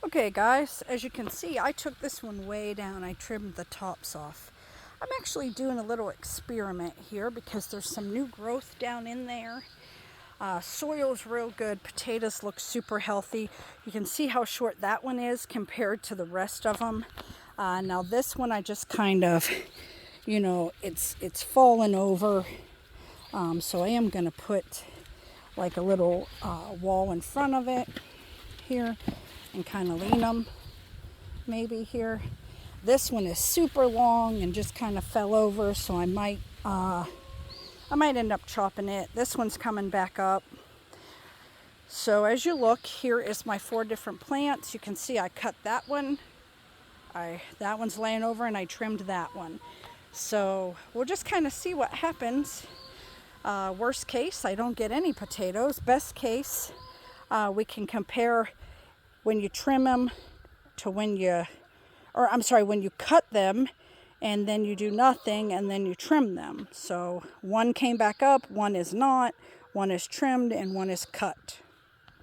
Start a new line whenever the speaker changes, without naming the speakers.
Okay guys, as you can see, I took this one way down. I trimmed the tops off. I'm actually doing a little experiment here because there's some new growth down in there. Soil's real good. Potatoes look super healthy. You can see how short that one is compared to the rest of them. Now this one I just kind of, it's fallen over. So I am going to put like a little wall in front of it here and kind of lean them maybe here. This one is super long and just kind of fell over, so I might end up chopping it. This one's coming back up. So as you look, here is my 4 different plants. You can see I cut that one. That one's laying over and I trimmed that one. So we'll just kind of see what happens. Worst case, I don't get any potatoes. Best case, we can compare when you trim them to when you cut them and then you do nothing and then you trim them. So one came back up, one is not, one is trimmed, and one is cut.